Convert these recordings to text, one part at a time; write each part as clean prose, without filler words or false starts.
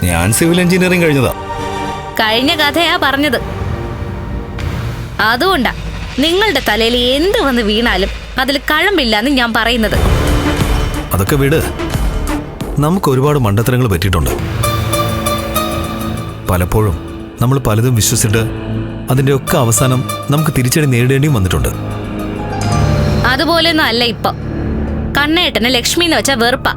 ഞാൻ civil engineering കഴിഞ്ഞതാ. കഴിഞ്ഞ കഥയാ പറഞ്ഞത്. അതുകൊണ്ടാ നിങ്ങളുടെ തലയിൽ എന്ത് വന്ന് വീണാലും അതിൽ കഴമ്പില്ലാന്ന് ഞാൻ പറയുന്നത്. അതൊക്കെ വിട്. നമുക്ക് ഒരുപാട് മണ്ടത്തരങ്ങൾ പറ്റിയിട്ടുണ്ട്. പലപ്പോഴും നമ്മൾ പലതും വിശ്വസിച്ചിട്ട് അതിന്റെ ഒക്കെ അവസാനം നമുക്ക് തിരിച്ചടി നേരിടേണ്ടിയും വന്നിട്ടുണ്ട്. അതുപോലെയൊന്നും അല്ല ഇപ്പൊ. കണ്ണേട്ടന് ലക്ഷ്മി എന്ന് വെച്ചാ വെറുപ്പാ.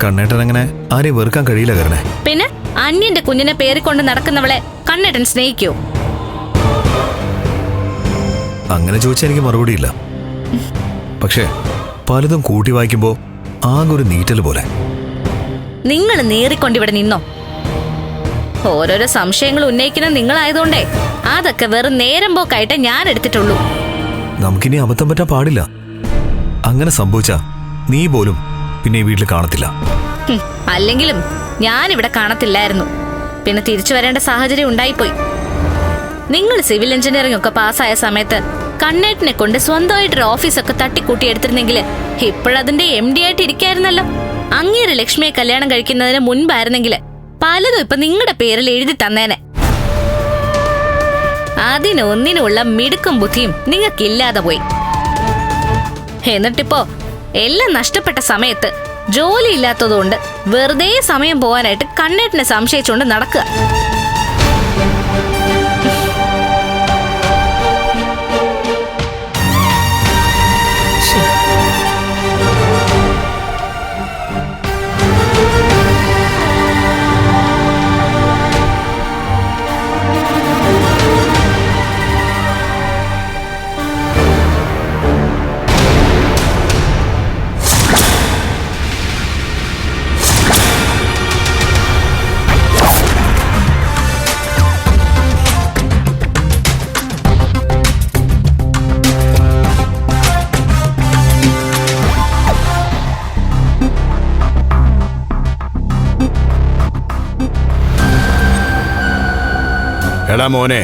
കണ്ണേട്ടൻ അങ്ങനെ ആരെയും വെറുക്കാൻ കഴിയില്ല കരണേ. പിന്നെ അന്യന്റെ കുഞ്ഞിനെ പേരിക്കൊണ്ട് നടക്കുന്നവളെ കണ്ണേട്ടൻ സ്നേഹിക്കോ? അങ്ങനെ ചോദിച്ചാൽ എനിക്ക് മറുപടിയില്ല. പക്ഷേ പലതും കൂട്ടി വായിക്കുമ്പോ ആകെ ഒരു നീറ്റൽ പോലെ. നിങ്ങൾ നേറിക്കൊണ്ടിവിടെ നിന്നോ? ഓരോരോ സംശയങ്ങൾ ഉന്നയിക്കുന്ന നിങ്ങളായതുകൊണ്ടേ അതൊക്കെ വെറും നേരം പോക്കായിട്ട് ഞാൻ എടുത്തിട്ടുള്ളൂ. നമുക്കിനി അബദ്ധം പറ്റാൻ പാടില്ല. അങ്ങനെ സംഭവിച്ചാ നീ പോലും പിന്നെ ഈ വീട്ടിൽ കാണത്തില്ല. അല്ലെങ്കിലും ഞാൻ ഇവിടെ കാണത്തില്ലായിരുന്നു. പിന്നെ തിരിച്ചു വരേണ്ട സാഹചര്യം ഉണ്ടായിപ്പോയി. നിങ്ങൾ സിവിൽ എഞ്ചിനീയറിംഗ് ഒക്കെ പാസ്സായ സമയത്ത് കണ്ണേട്ടിനെ കൊണ്ട് സ്വന്തമായിട്ടൊരു ഓഫീസൊക്കെ തട്ടിക്കൂട്ടി എടുത്തിരുന്നെങ്കിൽ ഇപ്പോഴതിന്റെ MD ആയിട്ട് ഇരിക്കായിരുന്നല്ലോ. അങ്ങേരെ ലക്ഷ്മിയെ കല്യാണം കഴിക്കുന്നതിന് മുൻപായിരുന്നെങ്കിൽ പലതും ഇപ്പൊ നിങ്ങളുടെ പേരിൽ എഴുതി തന്നേനെ. അതിനൊന്നിനുള്ള മിടുക്കും ബുദ്ധിയും നിങ്ങൾക്കില്ലാതെ പോയി. എന്നിട്ടിപ്പോ എല്ലാം നഷ്ടപ്പെട്ട സമയത്ത് ജോലി ഇല്ലാത്തതുകൊണ്ട് വെറുതെ സമയം പോവാനായിട്ട് കണ്ണേട്ടിനെ സംശയിച്ചുകൊണ്ട് നടക്കുക. എടാ മോനെ,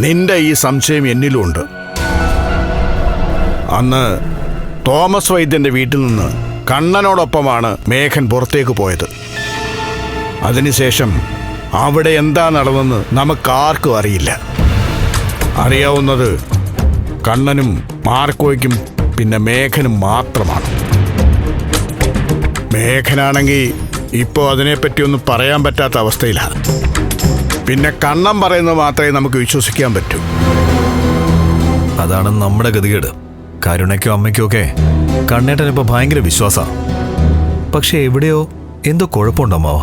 നിന്റെ ഈ സംശയം എന്നിലുമുണ്ട്. അന്ന് തോമസ് വൈദ്യന്റെ വീട്ടിൽ നിന്ന് കണ്ണനോടൊപ്പമാണ് മേഘൻ പുറത്തേക്ക് പോയത്. അതിനുശേഷം അവിടെ എന്താ നടന്നെന്ന് നമുക്കാർക്കും അറിയില്ല. അറിയാവുന്നത് കണ്ണനും മാർക്കോയ്ക്കും പിന്നെ മേഘനും മാത്രമാണ്. മേഘനാണെങ്കിൽ ഇപ്പോൾ അതിനെപ്പറ്റിയൊന്നും പറയാൻ പറ്റാത്ത അവസ്ഥയിലാണ്. പിന്നെ കണ്ണൻ പറയുന്നത് മാത്രമേ നമുക്ക് വിശ്വസിക്കാൻ പറ്റൂ. അതാണ് നമ്മുടെ ഗതികേട്. കരുണയ്ക്കോ അമ്മയ്ക്കോ ഒക്കെ കണ്ണേട്ടനിപ്പോ ഭയങ്കര വിശ്വാസാ. പക്ഷെ എവിടെയോ എന്തോ കുഴപ്പമുണ്ടോ അമ്മാവ?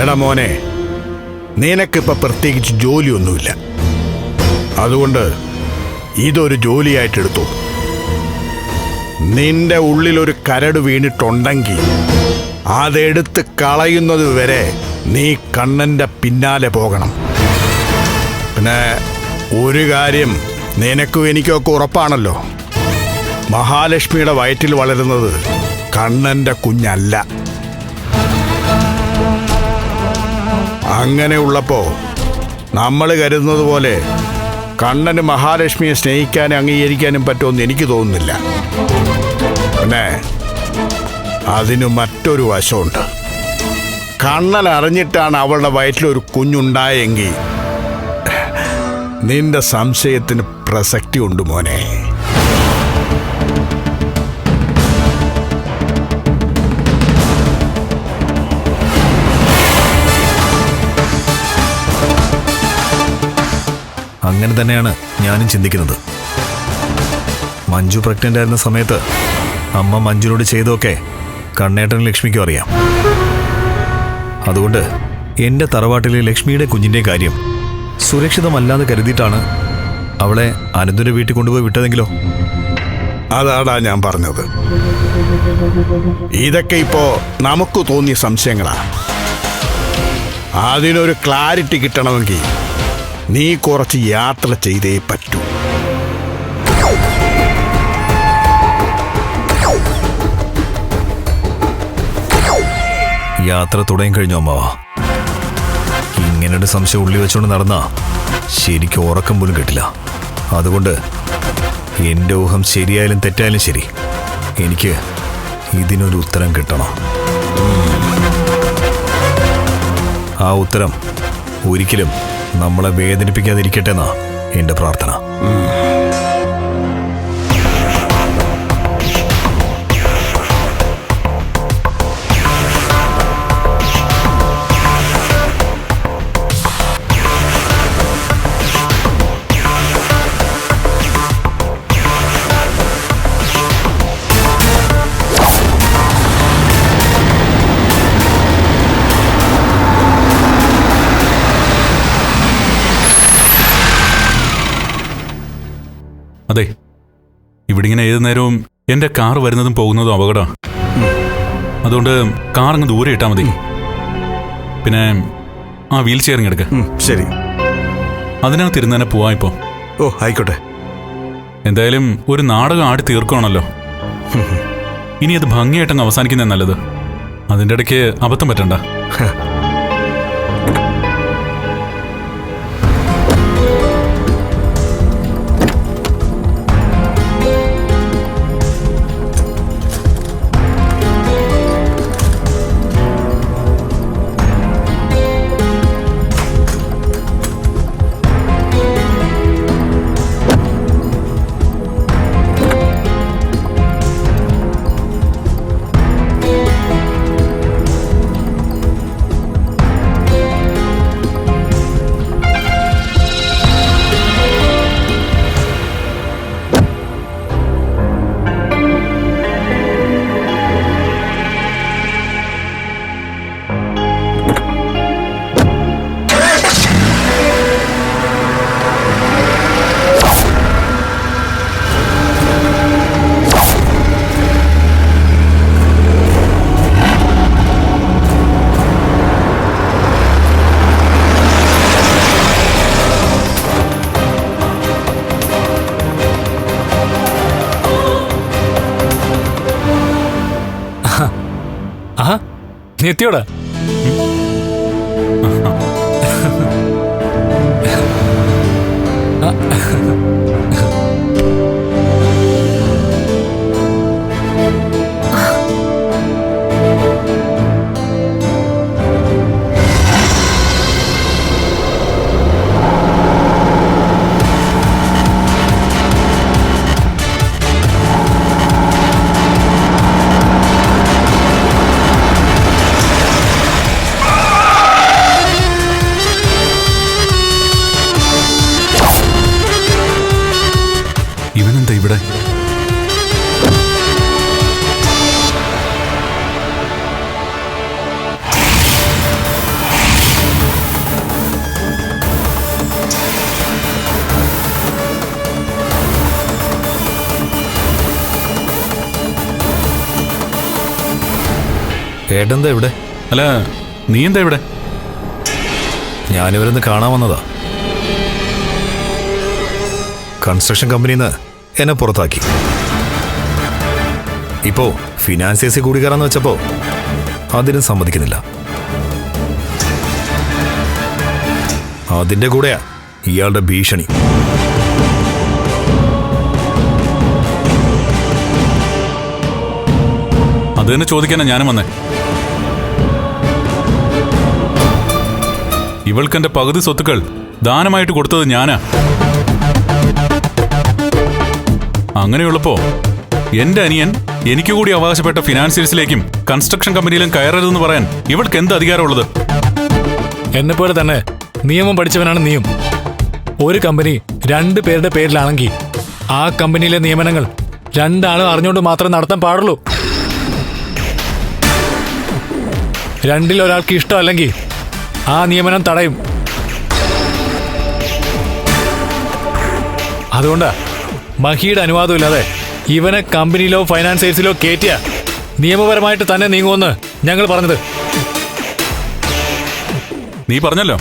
എടാ മോനെ, നിനക്കിപ്പോൾ പ്രത്യേകിച്ച് ജോലിയൊന്നുമില്ല. അതുകൊണ്ട് ഇതൊരു ജോലിയായിട്ടെടുത്തു. നിന്റെ ഉള്ളിലൊരു കരട് വീണിട്ടുണ്ടെങ്കിൽ അതെടുത്ത് കളയുന്നത് വരെ നീ കണ്ണൻ്റെ പിന്നാലെ പോകണം. പിന്നെ ഒരു കാര്യം നിനക്കും എനിക്കൊക്കെ ഉറപ്പാണല്ലോ, മഹാലക്ഷ്മിയുടെ വയറ്റിൽ വളരുന്നത് കണ്ണൻ്റെ കുഞ്ഞല്ല. അങ്ങനെ ഉള്ളപ്പോൾ നമ്മൾ കരുതുന്നത് പോലെ കണ്ണന് മഹാലക്ഷ്മിയെ സ്നേഹിക്കാനും അംഗീകരിക്കാനും പറ്റുമെന്ന് എനിക്ക് തോന്നുന്നില്ല. പിന്നെ അതിന് മറ്റൊരു വശമുണ്ട്. കണ്ണൻ അറിഞ്ഞിട്ടാണ് അവളുടെ വയറ്റിലൊരു കുഞ്ഞുണ്ടായെങ്കിൽ നിന്റെ സംശയത്തിന് പ്രസക്തി ഉണ്ട് മോനെ. അങ്ങനെ തന്നെയാണ് ഞാനും ചിന്തിക്കുന്നത്. മഞ്ജു പ്രഗ്നന്റ് ആയിരുന്ന സമയത്ത് അമ്മ മഞ്ജുനോട് ചെയ്തൊക്കെ കണ്ണേട്ടനും ലക്ഷ്മിക്കും അറിയാം. അതുകൊണ്ട് എൻ്റെ തറവാട്ടിലെ ലക്ഷ്മിയുടെ കുഞ്ഞിൻ്റെ കാര്യം സുരക്ഷിതമല്ലാതെ കരുതിയിട്ടാണ് അവളെ അനന്തുൻ്റെ വീട്ടിൽ കൊണ്ടുപോയി വിട്ടതെങ്കിലോ? അതാടാ ഞാൻ പറഞ്ഞത്. ഇതൊക്കെ ഇപ്പോ നമുക്ക് തോന്നിയ സംശയങ്ങളാ. അതിനൊരു ക്ലാരിറ്റി കിട്ടണമെങ്കിൽ നീ കുറച്ച് യാത്ര ചെയ്തേ പറ്റൂ. യാത്ര തുടങ്ങി കഴിഞ്ഞു അമ്മാവ. ഇങ്ങനൊരു സംശയം ഉള്ളി വെച്ചുകൊണ്ട് നടന്നാ ശരിക്കും ഉറക്കം പോലും കിട്ടില്ല. അതുകൊണ്ട് എൻ്റെ ഊഹം ശരിയായാലും തെറ്റായാലും ശരി, എനിക്ക് ഇതിനൊരു ഉത്തരം കിട്ടണം. ആ ഉത്തരം ഒരിക്കലും നമ്മളെ വേദനിപ്പിക്കാതിരിക്കട്ടെ എന്നാ എൻ്റെ പ്രാർത്ഥന. അതെ, ഇവിടെ ഇങ്ങനെ ഏതു നേരവും എൻ്റെ കാർ വരുന്നതും പോകുന്നതും അപകടമാണ്. അതുകൊണ്ട് കാർ അങ്ങ് ദൂരെ ഇട്ടാൽ മതി. പിന്നെ ആ വീൽ ചെയറിങ് എടുക്ക. ശരി, അതിനകത്തിരുന്ന് തന്നെ പോവാം ഇപ്പോൾ. ഓ ആയിക്കോട്ടെ. എന്തായാലും ഒരു നാടകം ആടി തീർക്കുകയാണല്ലോ. ഇനി അത് ഭംഗിയായിട്ടങ്ങ് അവസാനിക്കുന്നത് നല്ലത്. അതിൻ്റെ ഇടയ്ക്ക് അബദ്ധം പറ്റണ്ട. നീ എത്തിയോടാ? ഇവനെന്താ ഇവിടെ? ഏട്ടെന്താ ഇവിടെ? അല്ല, നീ എന്താ ഇവിടെ? ഞാനിവരൊന്ന് കാണാൻ വന്നതാ. കൺസ്ട്രക്ഷൻ കമ്പനിയിൽ നിന്ന് എന്നെ പുറത്താക്കി. ഇപ്പോ ഫിനാൻസിയേഴ്സിൽ കൂടി കയറാന്ന് വെച്ചപ്പോ അതിനും സമ്മതിക്കുന്നില്ല. അതിന്റെ കൂടെയാ ഇയാളുടെ ഭീഷണി. അത് തന്നെ ചോദിക്കാനാ ഞാനും വന്നേ. ഇവൾക്കെന്റെ പകുതി സ്വത്തുക്കൾ ദാനമായിട്ട് കൊടുത്തത് ഞാനാ. അങ്ങനെയുള്ളപ്പോ എന്റെ അനിയൻ എനിക്ക് കൂടി അവകാശപ്പെട്ട ഫിനാൻസിയേഴ്സിലേക്കും കൺസ്ട്രക്ഷൻ കമ്പനിയിലും കയറരുതെന്ന് പറയാൻ ഇവൾക്ക് എന്ത് അധികാരമുള്ളത്? എന്നെപ്പോലെ തന്നെ നിയമം പഠിച്ചവനാണ് നീയും. ഒരു കമ്പനി 2 പേരുടെ പേരിലാണെങ്കിൽ ആ കമ്പനിയിലെ നിയമനങ്ങൾ 2 ആളും അറിഞ്ഞുകൊണ്ട് മാത്രമേ നടത്താൻ പാടുള്ളൂ. 2-ൽ ഒരാൾക്ക് ഇഷ്ടമല്ലെങ്കിൽ ആ നിയമനം തടയും. അതുകൊണ്ടാ മഹിയുടെ അനുവാദമില്ലാതെ ഇവനെ കമ്പനിയിലോ ഫൈനാൻസിയേഴ്സിലോ കയറ്റിയ നിയമപരമായിട്ട് തന്നെ നീങ്ങുമെന്ന് ഞങ്ങൾ പറഞ്ഞത്. നീ പറഞ്ഞല്ലോ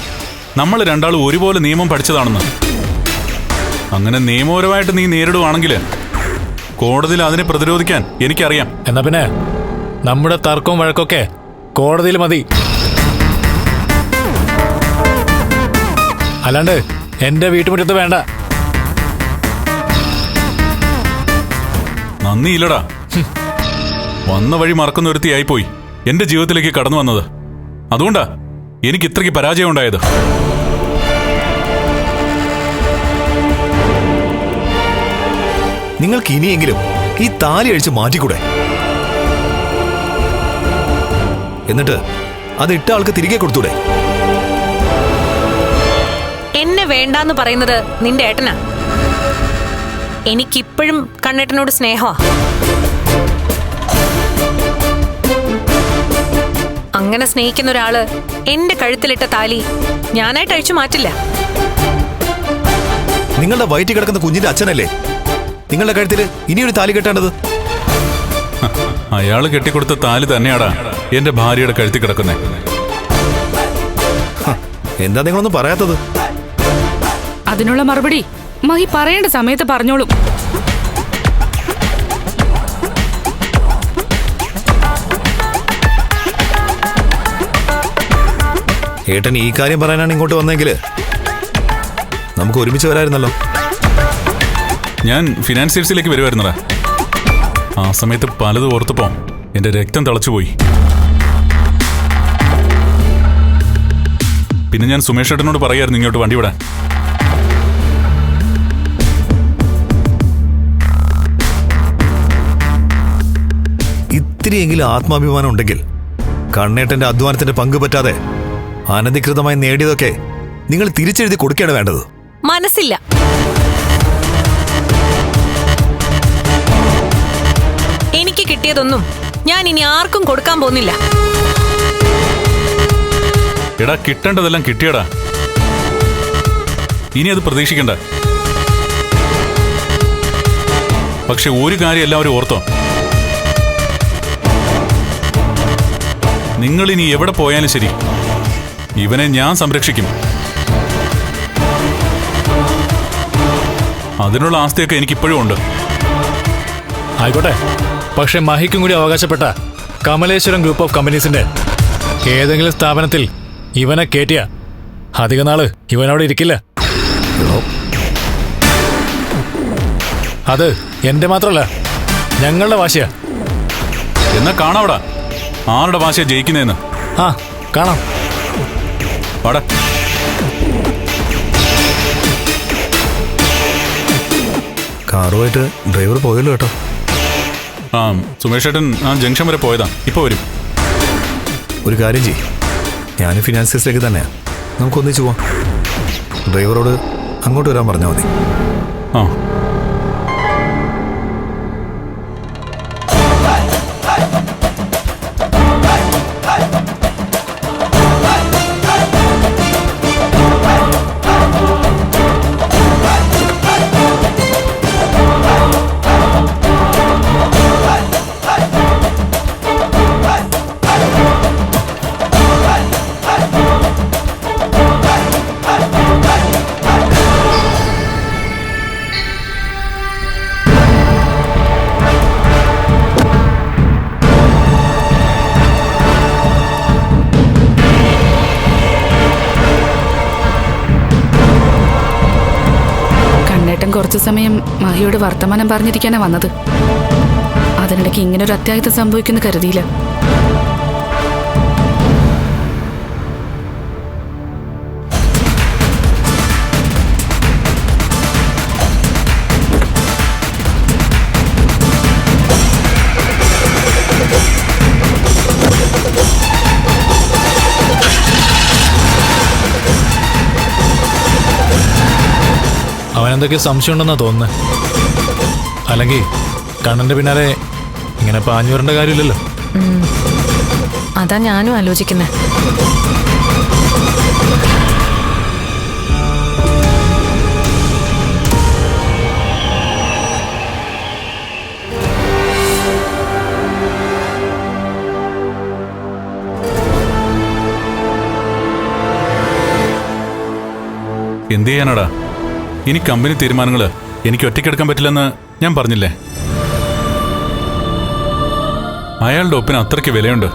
നമ്മൾ രണ്ടാളും ഒരുപോലെ നിയമം പഠിച്ചതാണെന്ന്. അങ്ങനെ നിയമപരമായിട്ട് നീ നേരിടുവാണെങ്കിൽ കോടതിയിൽ അതിനെ പ്രതിരോധിക്കാൻ എനിക്കറിയാം. എന്നാ പിന്നെ നമ്മുടെ തർക്കവും വഴക്കൊക്കെ കോടതിയിൽ മതി. അല്ലാണ്ട് എന്റെ വീട്ടുമുറ്റത്ത് വേണ്ട. നന്ദിയില്ലടാ. വന്ന വഴി മറക്കുന്ന ഒരുത്തിയായിപ്പോയി എന്റെ ജീവിതത്തിലേക്ക് കടന്നു വന്നത്. അതുകൊണ്ടാ എനിക്ക് ഇത്രയ്ക്ക് പരാജയം ഉണ്ടായത്. നിങ്ങൾക്ക് ഇനിയെങ്കിലും ഈ താലി അഴിച്ച് മാറ്റിക്കൂടെ? എന്നിട്ട് അത് ഇട്ട ആൾക്ക് തിരികെ കൊടുത്തൂടെ? എന്നെ വേണ്ടാന്ന് പറയുന്നത് നിന്റെ ഏട്ടനാ. എനിക്കിപ്പോഴും കണ്ണേട്ടനോട് സ്നേഹമാ. അങ്ങനെ സ്നേഹിക്കുന്ന ഒരാള് എന്റെ കഴുത്തിലിട്ട താലി ഞാനായിട്ട് അഴിച്ചു മാറ്റില്ല. നിങ്ങളുടെ വയറ്റിൽ കിടക്കുന്ന കുഞ്ഞിന്റെ അച്ഛനല്ലേ നിങ്ങളുടെ കഴുത്തിൽ ഇനിയൊരു താലി കെട്ടേണ്ടത്? അയാള് കെട്ടിക്കൊടുത്ത താലി തന്നെയാടാ എന്റെ ഭാര്യയുടെ കഴുത്തിൽ കിടക്കുന്നേ. എന്താ നിങ്ങളൊന്നും പറയാത്തത്? അതിനുള്ള മറുപടി മഹി പറയേണ്ട സമയത്ത് പറഞ്ഞോളും. ഏട്ടൻ ഈ കാര്യം പറയാനാണ് ഇങ്ങോട്ട് വന്നെങ്കിൽ നമുക്ക് ഒരുമിച്ച് വരായിരുന്നല്ലോ. ഞാൻ ഫിനാൻസിയേഴ്സിലേക്ക് വരുമായിരുന്നടാ. ആ സമയത്ത് പലതും ഓർത്തപ്പോ എന്റെ രക്തം തിളച്ചുപോയി. പിന്നെ ഞാൻ സുമേഷ് ഏട്ടനോട് പറയായിരുന്നു ഇങ്ങോട്ട് വണ്ടി വിടാൻ. ഇത്തിരിയെങ്കിലും ആത്മാഭിമാനം ഉണ്ടെങ്കിൽ കണ്ണേട്ടന്റെ അധ്വാനത്തിന്റെ പങ്ക് പറ്റാതെ അനധികൃതമായി നേടിയതൊക്കെ നിങ്ങൾ തിരിച്ചെഴുതി കൊടുക്കുകയാണ് വേണ്ടത്. മനസ്സില്ല. എനിക്ക് കിട്ടിയതൊന്നും ഞാൻ ഇനി ആർക്കും കൊടുക്കാൻ പോകുന്നില്ല. എടാ, കിട്ടേണ്ടതെല്ലാം കിട്ടിയടാ. ഇനി അത് പ്രതീക്ഷിക്കണ്ട. പക്ഷെ ഒരു കാര്യം എല്ലാവരും ഓർത്തോ, നിങ്ങൾ ഇനി എവിടെ പോയാലും ശരി ഇവനെ ഞാൻ സംരക്ഷിക്കും. അതിനുള്ള ആസ്തിയൊക്കെ എനിക്കിപ്പോഴും ഉണ്ട്. ആയിക്കോട്ടെ, പക്ഷെ മഹിക്കും കൂടി അവകാശപ്പെട്ട കമലേശ്വരം ഗ്രൂപ്പ് ഓഫ് കമ്പനീസിന്റെ ഏതെങ്കിലും സ്ഥാപനത്തിൽ ഇവനെ കയറ്റിയ അധിക നാള് ഇവനവിടെ ഇരിക്കില്ല. അത് എന്റെ മാത്രമല്ല, ഞങ്ങളുടെ വാശിയാ. എന്നാ കാണാവടാ ആരുടെ വാശിയാ ജയിക്കുന്നതെന്ന്. ആ, കാണാം. വാടാ. കാറുമായിട്ട് ഡ്രൈവർ പോയല്ലോ കേട്ടോ. ആ, സുമേഷ് ഏട്ടൻ ആ ജംഗ്ഷൻ വരെ പോയതാ. ഇപ്പൊ വരും. ഒരു കാര്യം ചെയ്യും, ഞാൻ ഫിനാൻസിയേഴ്സിലേക്ക് തന്നെയാണ്. നമുക്ക് ഒന്നിച്ചു പോവാം. ഡ്രൈവറോട് അങ്ങോട്ട് വരാൻ പറഞ്ഞാൽ മതി. ആ, കുറച്ചു സമയം മഹിയോട് വർത്തമാനം പറഞ്ഞിരിക്കാനാ വന്നത്. അതിനിടയ്ക്ക് ഇങ്ങനൊരു അത്യാഹിതം സംഭവിക്കുന്നു കരുതിയില്ല. അവനെന്തൊക്കെ സംശയം ഉണ്ടെന്നാ തോന്നുന്നത്. അല്ലെങ്കിൽ കണ്ണന്റെ പിന്നാലെ ഇങ്ങനെ പാഞ്ഞു വരേണ്ട കാര്യമില്ലല്ലോ. അതാ ഞാനും ആലോചിക്കുന്നേ. എന്ത് ചെയ്യാനാടാ, ഇനി കമ്പനി തീരുമാനങ്ങൾ എനിക്ക് ഒറ്റയ്ക്കെടുക്കാൻ പറ്റില്ലെന്ന് ഞാൻ പറഞ്ഞില്ലേ. അയാളുടെ ഒപ്പിന് അത്രയ്ക്ക് വിലയുണ്ട്.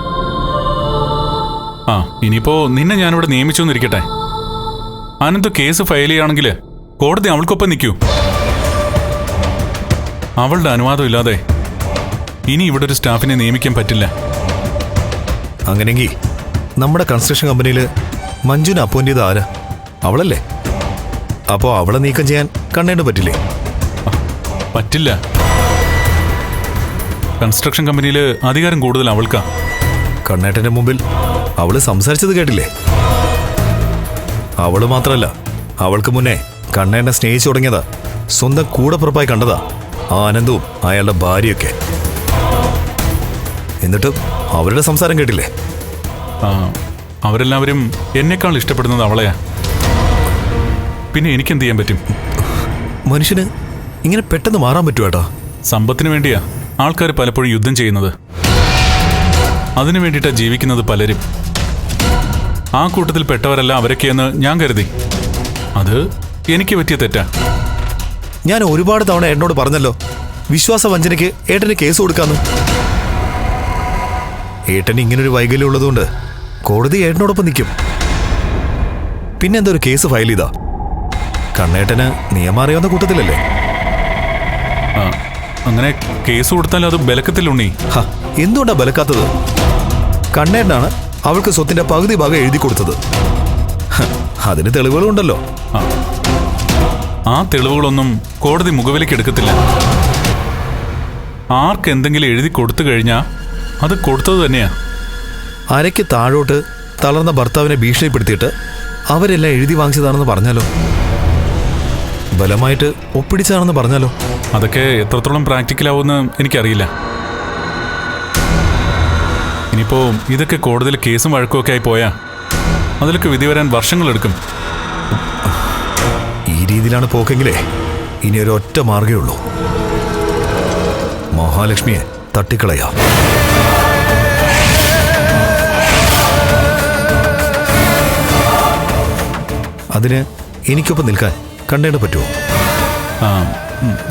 ആ, ഇനിയിപ്പോ നിന്നെ ഞാനിവിടെ നിയമിച്ചു എന്നിരിക്കട്ടെ. അനന്ത് കേസ് ഫയൽ ചെയ്യുകയാണെങ്കിൽ കോടതി അവൾക്കൊപ്പം നിൽക്കൂ. അവളുടെ അനുവാദം ഇല്ലാതെ ഇനി ഇവിടെ ഒരു സ്റ്റാഫിനെ നിയമിക്കാൻ പറ്റില്ല. അങ്ങനെയെങ്കിൽ നമ്മുടെ കൺസ്ട്രക്ഷൻ കമ്പനിയിൽ മഞ്ജുവിനെ അപ്പോയിന്റ് ചെയ്ത ആരാ? അവളല്ലേ? അപ്പോൾ അവളെ നീക്കം ചെയ്യാൻ കണ്ണേണ്ട് പറ്റില്ലേ? പറ്റില്ല. കൺസ്ട്രക്ഷൻ കമ്പനിയിൽ അധികാരം കൂടുതൽ അവൾക്കാ. കണ്ണേട്ടന്റെ മുമ്പിൽ അവള് സംസാരിച്ചത് കേട്ടില്ലേ? അവള് മാത്രമല്ല, അവൾക്ക് മുന്നേ കണ്ണേട്ടനെ സ്നേഹിച്ചു തുടങ്ങിയതാ, സ്വന്തം കൂടപ്പുറപ്പായി കണ്ടതാ ആ ആനന്ദവും അയാളുടെ ഭാര്യയൊക്കെ. എന്നിട്ട് അവരുടെ സംസാരം കേട്ടില്ലേ? അവരെല്ലാവരും എന്നെക്കാൾ ഇഷ്ടപ്പെടുന്നത് അവളെയാ. പിന്നെ എനിക്കെന്ത് ചെയ്യാൻ പറ്റും? മനുഷ്യന് ഇങ്ങനെ പെട്ടെന്ന് മാറാൻ പറ്റുവേട്ടാ? സമ്പത്തിന് വേണ്ടിയാ ആൾക്കാർ പലപ്പോഴും യുദ്ധം ചെയ്യുന്നത്. അതിനു വേണ്ടിയിട്ടാ ജീവിക്കുന്നത് പലരും. ആ കൂട്ടത്തിൽ പെട്ടവരല്ല അവരൊക്കെയെന്ന് ഞാൻ കരുതി. അത് എനിക്ക് പറ്റിയ തെറ്റാ. ഞാൻ ഒരുപാട് തവണ ഏട്ടനോട് പറഞ്ഞല്ലോ, വിശ്വാസവഞ്ചനയ്ക്ക് ഏട്ടന് കേസ് കൊടുക്കാന്ന്. ഏട്ടന് ഇങ്ങനൊരു വൈകല്യം ഉള്ളതുകൊണ്ട് കോടതി ഏട്ടനോടൊപ്പം നിൽക്കും. പിന്നെന്താ ഒരു കേസ് ഫയൽ ചെയ്താ? കണ്ണേട്ടന് നിയമം അറിയാവുന്ന കൂട്ടത്തിലല്ലേ? അങ്ങനെ കേസ് കൊടുത്താൽ അത് ബലക്കത്തിലുണ്ണി. എന്തുകൊണ്ടാ ബലക്കാത്തത്? കണ്ണേട്ടനാണ് അവൾക്ക് സ്വത്തിന്റെ പകുതി ഭാഗം എഴുതി കൊടുത്തത്. അതിന് തെളിവുകളുണ്ടല്ലോ. ആ തെളിവുകളൊന്നും കോടതി മുഖവിലേക്ക് എടുക്കത്തില്ല. ആർക്കെന്തെങ്കിലും എഴുതി കൊടുത്തു കഴിഞ്ഞാൽ അത് കൊടുത്തത് തന്നെയാ. അരയ്ക്ക് താഴോട്ട് തളർന്ന ഭർത്താവിനെ ഭീഷണിപ്പെടുത്തിയിട്ട് അവരെല്ലാം എഴുതി വാങ്ങിച്ചതാണെന്ന് പറഞ്ഞാലോ? ബലമായിട്ട് ഒപ്പിടിച്ചതാണെന്ന് പറഞ്ഞാലോ? അതൊക്കെ എത്രത്തോളം പ്രാക്ടിക്കലാവുമെന്ന് എനിക്കറിയില്ല. ഇനിയിപ്പോ ഇതൊക്കെ കോടതിയിൽ കേസും വഴക്കുമൊക്കെ ആയി പോയാ അതിലൊക്കെ വിധി വരാൻ വർഷങ്ങളെടുക്കും. ഈ രീതിയിലാണ് പോക്കെങ്കിലേ ഇനി ഒരു ഒറ്റ മാർഗേ ഉള്ളൂ, മഹാലക്ഷ്മിയെ തട്ടിക്കളയാ. അതിന് എനിക്കൊപ്പം നിൽക്കാൻ കണ്ടേണ്ട പറ്റുമോ?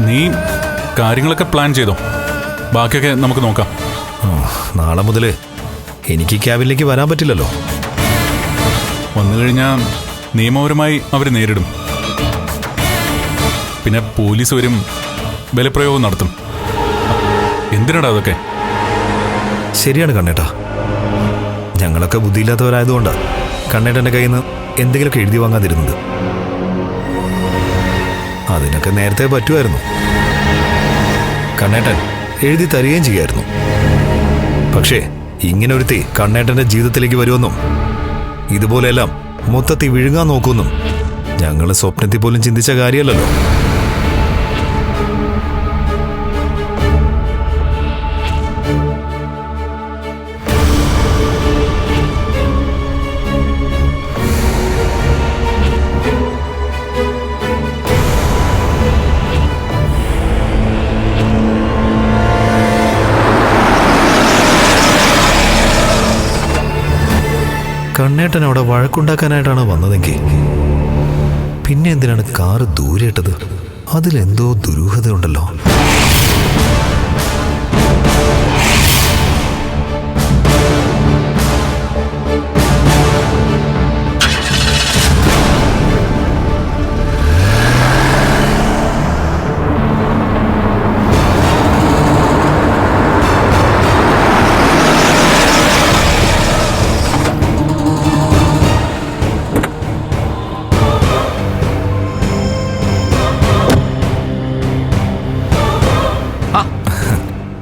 നീ കാര്യങ്ങളൊക്കെ പ്ലാൻ ചെയ്തോ, ബാക്കിയൊക്കെ നമുക്ക് നോക്കാം. നാളെ മുതൽ എനിക്ക് ക്യാബിനിലേക്ക് വരാൻ പറ്റില്ലല്ലോ. വന്നു കഴിഞ്ഞാൽ നിയമപരമായി അവർ നേരിടും. പിന്നെ പോലീസ് വരും, ബലപ്രയോഗം നടത്തും. എന്തിനാടാ അതൊക്കെ? ശരിയാണ് കണ്ണേട്ടാ, ഞങ്ങളൊക്കെ ബുദ്ധിയില്ലാത്തവരായതുകൊണ്ടാണ് കണ്ണേട്ടൻ്റെ കയ്യിൽ നിന്ന് എന്തെങ്കിലുമൊക്കെ എഴുതി വാങ്ങാതിരുന്നത്. അതിനൊക്കെ നേരത്തെ പറ്റുമായിരുന്നു. കണ്ണേട്ടൻ എഴുതി തരികയും ചെയ്യായിരുന്നു. പക്ഷേ ഇങ്ങനെ ഒരുത്തി കണ്ണേട്ടൻ്റെ ജീവിതത്തിലേക്ക് വരുമെന്നും ഇതുപോലെയെല്ലാം മൊത്തത്തിൽ വിഴുങ്ങാൻ നോക്കുമെന്നും ഞങ്ങൾ സ്വപ്നത്തിൽ പോലും ചിന്തിച്ച കാര്യമല്ലല്ലോ. കണ്ണേട്ടൻ അവിടെ വഴക്കുണ്ടാക്കാനായിട്ടാണ് വന്നതെങ്കിൽ പിന്നെ എന്തിനാണ് കാറ് ദൂരെ ഇട്ടത്? അതിലെന്തോ ദുരൂഹതയുണ്ടല്ലോ.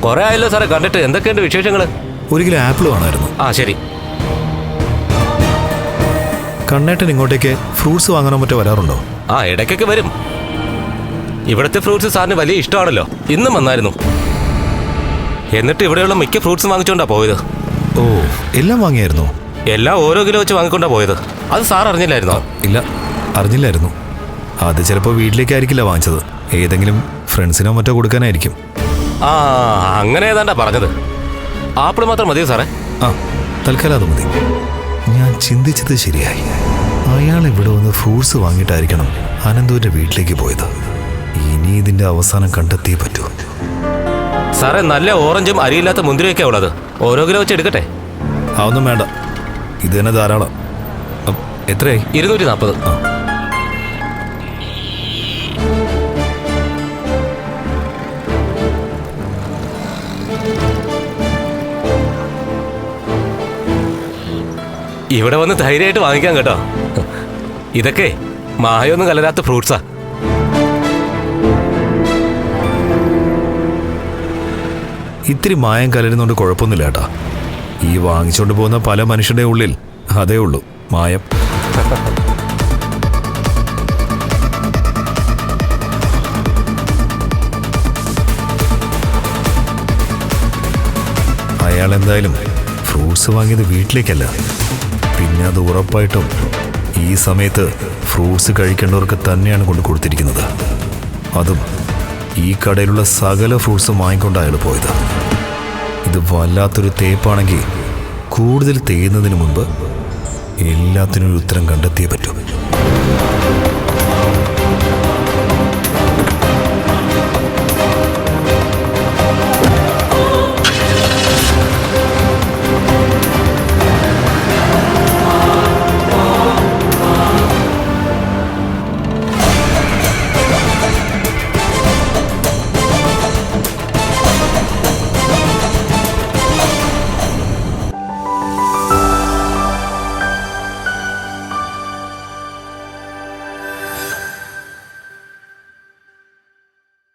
കുറെ ആയല്ലോ സാറേ കണ്ടിട്ട്. എന്തൊക്കെയുണ്ട് വിശേഷങ്ങൾ? ഒരു കിലോ ആപ്പിൾ വേണമായിരുന്നു. ശരി. കണ്ണേട്ടൻ ഇങ്ങോട്ടേക്ക് ഫ്രൂട്ട്സ് വാങ്ങാനോ മറ്റോ വരാറുണ്ടോ? ഇടയ്ക്കൊക്കെ വരും. ഇവിടുത്തെ ഫ്രൂട്ട്സ് സാറിന് വലിയ ഇഷ്ടമാണല്ലോ. ഇന്നും വന്നായിരുന്നു. എന്നിട്ട് ഇവിടെയുള്ള മിക്ക ഫ്രൂട്ട്സും വാങ്ങിച്ചോണ്ടാ പോയത്. ഓ, എല്ലാം വാങ്ങിയായിരുന്നോ? എല്ലാം ഓരോ കിലോ വെച്ച് വാങ്ങിക്കൊണ്ടാ പോയത്. അത് സാർ അറിഞ്ഞില്ലായിരുന്നോ? ഇല്ല, അറിഞ്ഞില്ലായിരുന്നു. അത് ചിലപ്പോൾ വീട്ടിലേക്കായിരിക്കില്ല വാങ്ങിച്ചത്, ഏതെങ്കിലും ഫ്രണ്ട്സിനോ മറ്റോ കൊടുക്കാനായിരിക്കും. അങ്ങനെ ഏതാണ്ടാ പറഞ്ഞത്. ആപ്പിൾ മാത്രം മതിയോ സാറേ? തൽക്കാലം അത് മതി. ഞാൻ ചിന്തിച്ചത് ശരിയായി. അയാൾ ഇവിടെ വന്ന് ഫ്രൂട്ട്സ് വാങ്ങിയിട്ടായിരിക്കണം അനന്തുവിന്റെ വീട്ടിലേക്ക് പോയത്. ഇനി ഇതിന്റെ അവസാനം കണ്ടെത്തിയേ പറ്റൂ. സാറേ, നല്ല ഓറഞ്ചും അരിയില്ലാത്ത മുന്തിരിയൊക്കെ ഉള്ളത്. ഓരോ കിലോ വെച്ച് എടുക്കട്ടെ? അതൊന്നും വേണ്ട, ഇത് തന്നെ ധാരാളം. എത്രയായി? 240. ഇവിടെ വന്ന് ധൈര്യമായിട്ട് വാങ്ങിക്കാം കേട്ടോ. ഇതൊക്കെ മായൊന്നും കലരാത്ത ഫ്രൂട്ട്സാ. ഇത്തിരി മായം കലരുന്നോണ്ട് കുഴപ്പമൊന്നുമില്ല ഏട്ടാ. ഈ വാങ്ങിച്ചുകൊണ്ട് പോകുന്ന പല മനുഷ്യരുടെ ഉള്ളിൽ അതേ ഉള്ളൂ, മായം. അയാൾ എന്തായാലും ഫ്രൂട്ട്സ് വാങ്ങിയത് വീട്ടിലേക്കല്ല, പിന്നെ അത് ഉറപ്പായിട്ടും ഈ സമയത്ത് ഫ്രൂട്ട്സ് കഴിക്കേണ്ടവർക്ക് തന്നെയാണ് കൊണ്ട് കൊടുത്തിരിക്കുന്നത്. അതും ഈ കടയിലുള്ള സകല ഫ്രൂട്ട്സും വാങ്ങിക്കൊണ്ട് അയാൾ പോയത്. ഇത് വല്ലാത്തൊരു തേപ്പാണെങ്കിൽ കൂടുതൽ തേയുന്നതിന് മുൻപ് എല്ലാത്തിനും ഒരു ഉത്തരം കണ്ടെത്തിയേ പറ്റൂ.